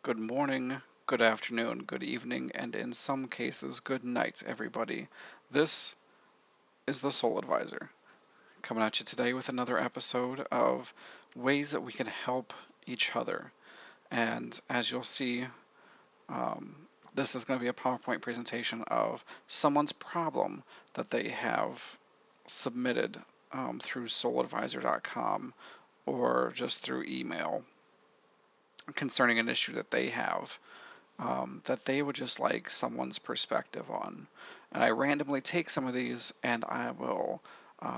Good morning, good afternoon, good evening, and in some cases, good night, everybody. This is the Soul Advisor, coming at you today with another episode of ways that we can help each other. And as you'll see, um, this is going to be a PowerPoint presentation of someone's problem that they have submitted through souladvisor.com or just through email concerning an issue that they have. That they would just like someone's perspective on. And I randomly take some of these and I will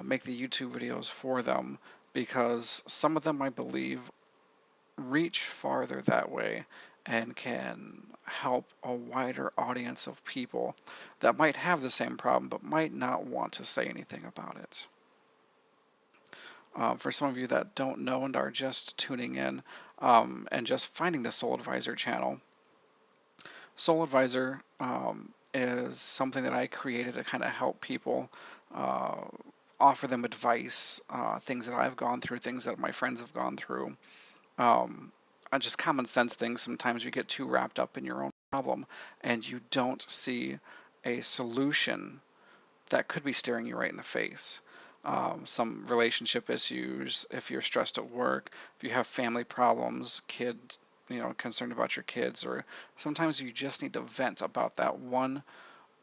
make the YouTube videos for them because some of them I believe reach farther that way and can help a wider audience of people that might have the same problem but might not want to say anything about it. For some of you that don't know and are just tuning in and just finding the Soul Advisor channel, Soul Advisor is something that I created to kind of help people, uh, offer them advice, things that I've gone through, things that my friends have gone through, just common sense things. Sometimes you get too wrapped up in your own problem and you don't see a solution that could be staring you right in the face. Some relationship issues, if you're stressed at work, if you have family problems, kids, concerned about your kids, or sometimes you just need to vent about that one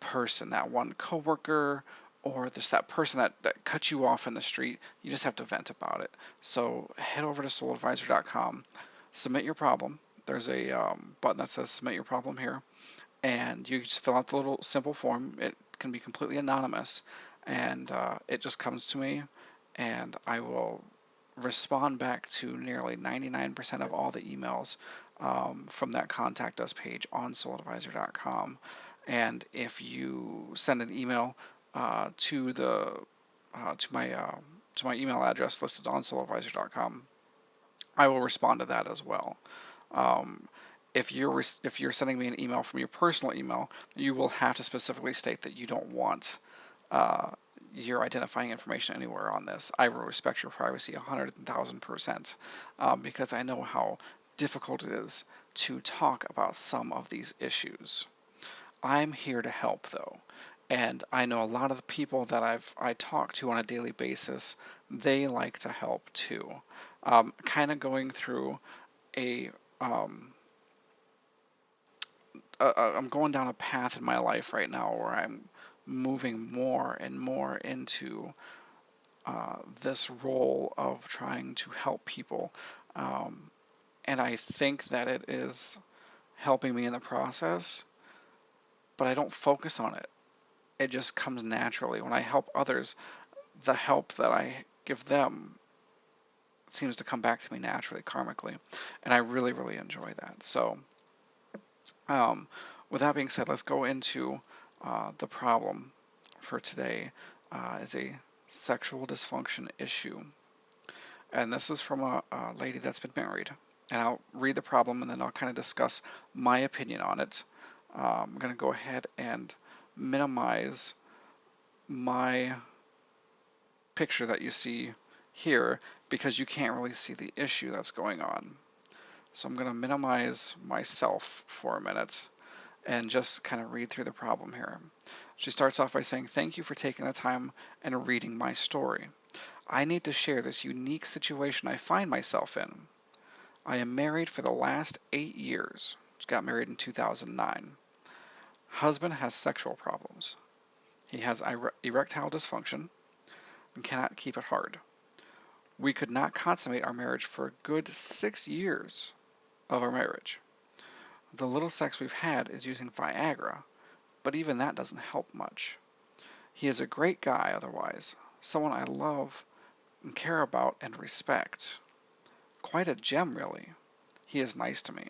person, that one coworker, or just that person that cut you off in the street. You just have to vent about it. So head over to souladvisor.com, submit your problem. There's a button that says submit your problem here, and you just fill out the little simple form. It can be completely anonymous, and it just comes to me, and I will respond back to nearly 99% of all the emails from that contact us page on souladvisor.com. And if you send an email to the to my email address listed on souladvisor.com, I will respond to that as well. Um, if you're sending me an email from your personal email, you will have to specifically state that you don't want uh, your identifying information anywhere on this. I will respect your privacy 100,000%, because I know how difficult it is to talk about some of these issues. I'm here to help though. And I know a lot of the people that I talk to on a daily basis, they like to help too. Kind of going through a um, I'm going down a path in my life right now where I'm moving more and more into this role of trying to help people. Um, and I think that it is helping me in the process, but I don't focus on it. It just comes naturally. When I help others, the help that I give them seems to come back to me naturally, karmically. And I really, really enjoy that. So, Um, with that being said, let's go into the problem for today is a sexual dysfunction issue. And this is from a lady that's been married. And I'll read the problem and then I'll kind of discuss my opinion on it. I'm going to go ahead and minimize my picture that you see here because you can't really see the issue that's going on. So I'm going to minimize myself for a minute and just kind of read through the problem here. She starts off by saying, "Thank you for taking the time and reading my story. I need to share this unique situation I find myself in. I am married for the last 8 years. She got married in 2009. Husband has sexual problems. He has erectile dysfunction and cannot keep it hard. We could not consummate our marriage for a good 6 years of our marriage. The little sex we've had is using Viagra, but even that doesn't help much. He is a great guy otherwise, someone I love and care about and respect. Quite a gem, really. He is nice to me.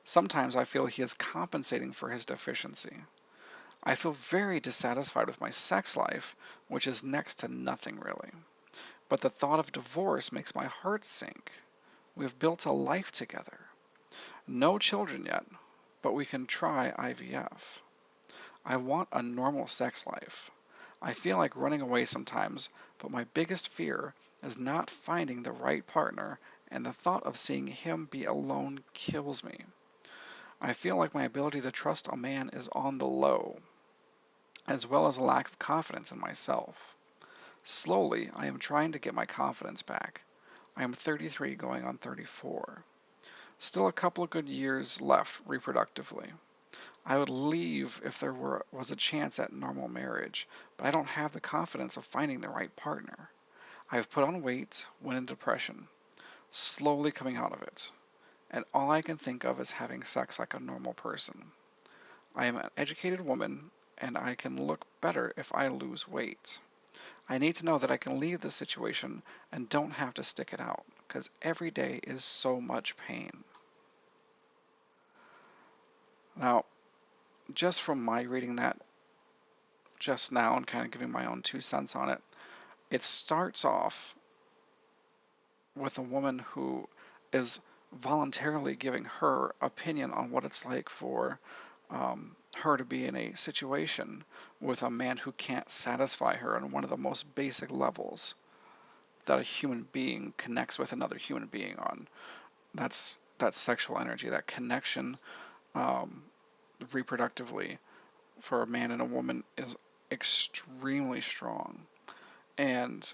Sometimes I feel he is compensating for his deficiency. I feel very dissatisfied with my sex life, which is next to nothing really. But the thought of divorce makes my heart sink. We have built a life together. No children yet, but we can try IVF. I want a normal sex life. I feel like running away sometimes, but my biggest fear is not finding the right partner, and the thought of seeing him be alone kills me. I feel like my ability to trust a man is on the low, as well as a lack of confidence in myself. Slowly, I am trying to get my confidence back. I am 33 going on 34. Still a couple of good years left reproductively. I would leave if there was a chance at normal marriage, but I don't have the confidence of finding the right partner. I have put on weight, went into depression, slowly coming out of it, and all I can think of is having sex like a normal person. I am an educated woman, and I can look better if I lose weight. I need to know that I can leave this situation and don't have to stick it out, because every day is so much pain. Now, just from my reading that just now and kind of giving my own 2 cents on it, it starts off with a woman who is voluntarily giving her opinion on what it's like for her to be in a situation with a man who can't satisfy her on one of the most basic levels that a human being connects with another human being on. That's that sexual energy, that connection um, reproductively for a man and a woman is extremely strong. And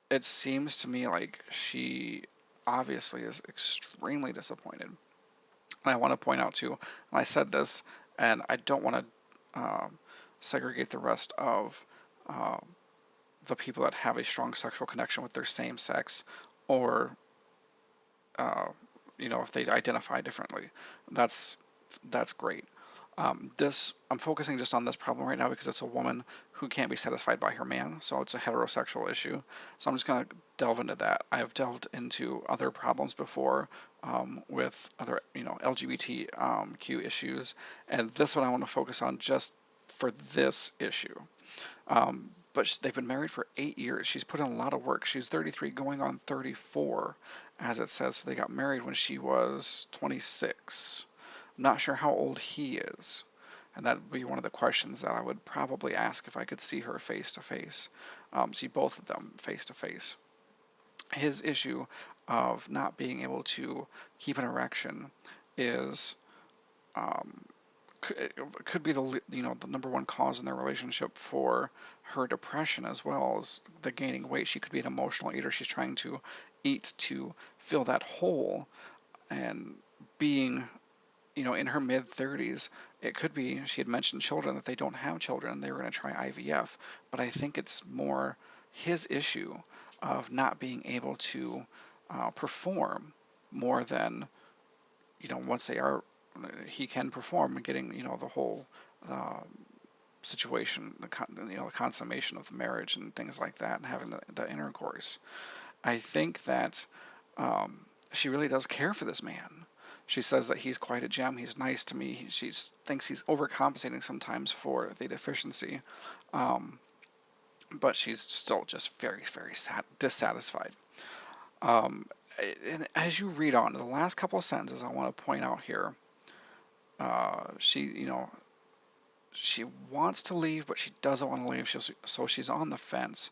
it seems to me like she obviously is extremely disappointed. And I want to point out too, and I said this, and I don't want to segregate the rest of uh, the people that have a strong sexual connection with their same sex, or uh, if they identify differently. That's that's great. This I'm focusing just on this problem right now because it's a woman who can't be satisfied by her man, so it's a heterosexual issue. So I'm just going to delve into that. I have delved into other problems before with other LGBTQ issues, and this one I want to focus on just for this issue. But they've been married for 8 years. She's put in a lot of work. She's 33 going on 34, as it says. So they got married when she was 26. I'm not sure how old he is. And that would be one of the questions that I would probably ask if I could see her face to face, see both of them face to face. His issue of not being able to keep an erection is um, could be the number one cause in their relationship for her depression, as well as the gaining weight. She could be an emotional eater. She's trying to eat to fill that hole, and being in her mid 30s, it could be she had mentioned children, that they don't have children and they were going to try IVF. But I think it's more his issue of not being able to perform more than once they are, he can perform, getting the whole uh, situation, the consummation of the marriage and things like that, and having the intercourse. I think that she really does care for this man. She says that he's quite a gem. He's nice to me. She thinks he's overcompensating sometimes for the deficiency, um, but she's still just very, very dissatisfied. Um, and as you read on, the last couple of sentences I want to point out here, she wants to leave, but she doesn't want to leave. So she's on the fence.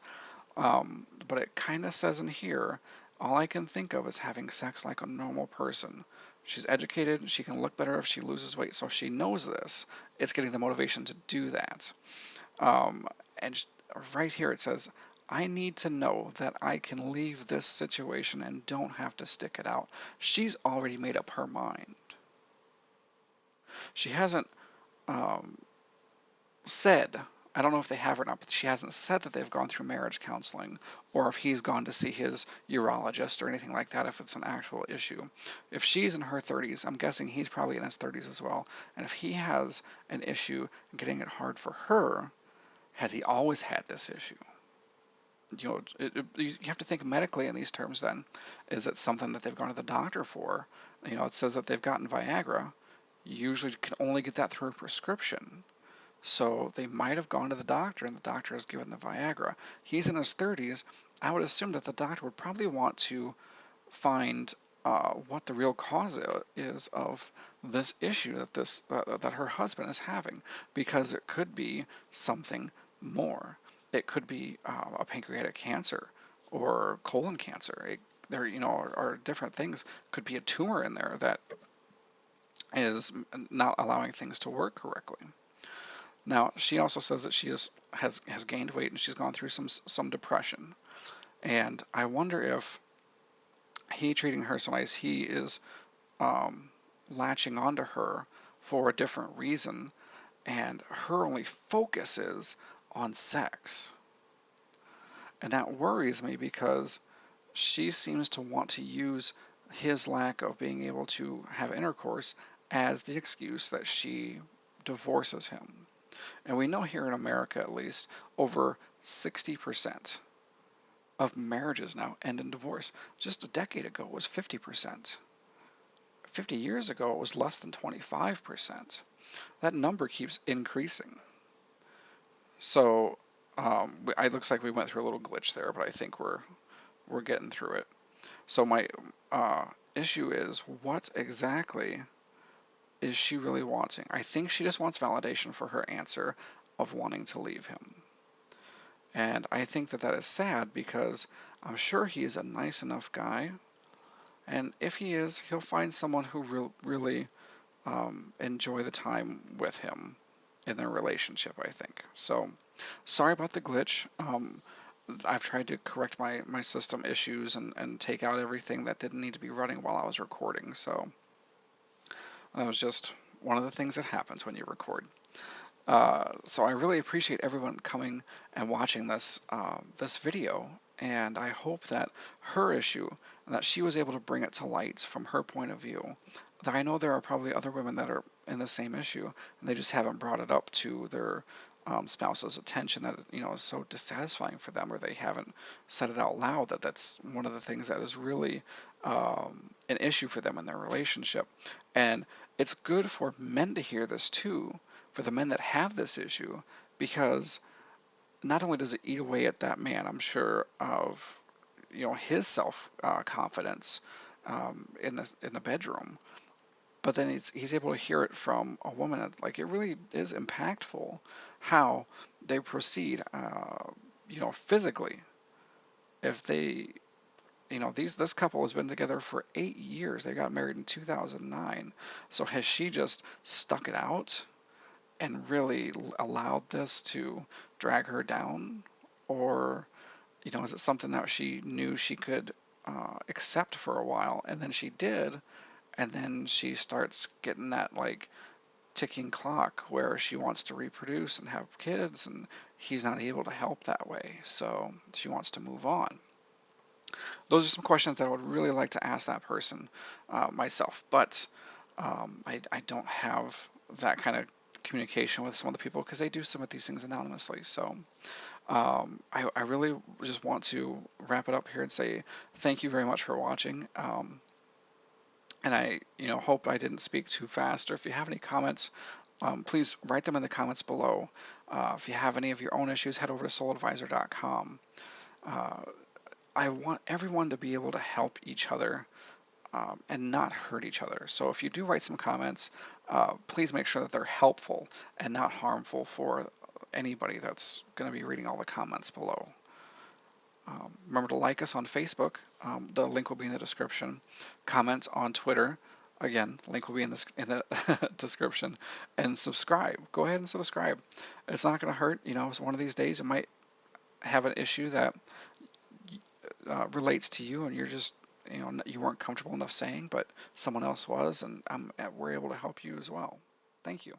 But it kind of says in here, all I can think of is having sex like a normal person. She's educated. She can look better if she loses weight. So she knows this. It's getting the motivation to do that. Um, and right here it says, I need to know that I can leave this situation and don't have to stick it out. She's already made up her mind. She hasn't um, said, I don't know if they have or not, but she hasn't said that they've gone through marriage counseling, or if he's gone to see his urologist or anything like that, if it's an actual issue. If she's in her 30s, I'm guessing he's probably in his 30s as well. And if he has an issue getting it hard for her, has he always had this issue? You have to think medically in these terms then. Is it something that they've gone to the doctor for? It says that they've gotten Viagra. You usually can only get that through a prescription. So they might have gone to the doctor and the doctor has given the Viagra. He's in his 30s. I would assume that the doctor would probably want to find what the real cause is of this issue that her husband is having, because it could be something more. It could be a pancreatic cancer or colon cancer. There, are different things. Could be a tumor in there that is not allowing things to work correctly. Now, she also says that she has gained weight and she's gone through some depression. And I wonder if he treating her so nice, he is um, latching onto her for a different reason, and her only focus is on sex. And that worries me because she seems to want to use his lack of being able to have intercourse as the excuse that she divorces him. And we know here in America, at least, over 60% of marriages now end in divorce. Just a decade ago, it was 50%. 50 years ago, it was less than 25%. That number keeps increasing. So it looks like we went through a little glitch there, but I think we're getting through it. So my uh, issue is, what exactly is she really wanting? I think she just wants validation for her answer of wanting to leave him. And I think that that is sad because I'm sure he is a nice enough guy. And if he is, he'll find someone who really enjoy the time with him in their relationship, I think. So sorry about the glitch. I've tried to correct my system issues and take out everything that didn't need to be running while I was recording. So that was just one of the things that happens when you record. So I really appreciate everyone coming and watching this video, and I hope that her issue, that she was able to bring it to light from her point of view. That I know there are probably other women that are in the same issue, and they just haven't brought it up to their spouse's attention, that is so dissatisfying for them, or they haven't said it out loud, that that's one of the things that is really an issue for them in their relationship. And it's good for men to hear this too, for the men that have this issue, because not only does it eat away at that man, I'm sure, of his self confidence in the bedroom, but then he's able to hear it from a woman. Like, it really is impactful how they proceed, physically. If they, this couple has been together for 8 years. They got married in 2009. So has she just stuck it out and really allowed this to drag her down? Or, is it something that she knew she could accept for a while, and then she did, and then she starts getting that, like, ticking clock where she wants to reproduce and have kids, and he's not able to help that way, so she wants to move on? Those are some questions that I would really like to ask that person myself, but I don't have that kind of communication with some of the people because they do submit these things anonymously. So I really just want to wrap it up here and say thank you very much for watching. And I hope I didn't speak too fast, or if you have any comments, please write them in the comments below. If you have any of your own issues, head over to souladvisor.com. I want everyone to be able to help each other and not hurt each other. So if you do write some comments, please make sure that they're helpful and not harmful for anybody that's going to be reading all the comments below. Remember to like us on Facebook. The link will be in the description. Comment on Twitter. Again, link will be in the description. And subscribe. Go ahead and subscribe. It's not going to hurt. So one of these days you might have an issue that relates to you, and you're just you weren't comfortable enough saying, but someone else was, and we're able to help you as well. Thank you.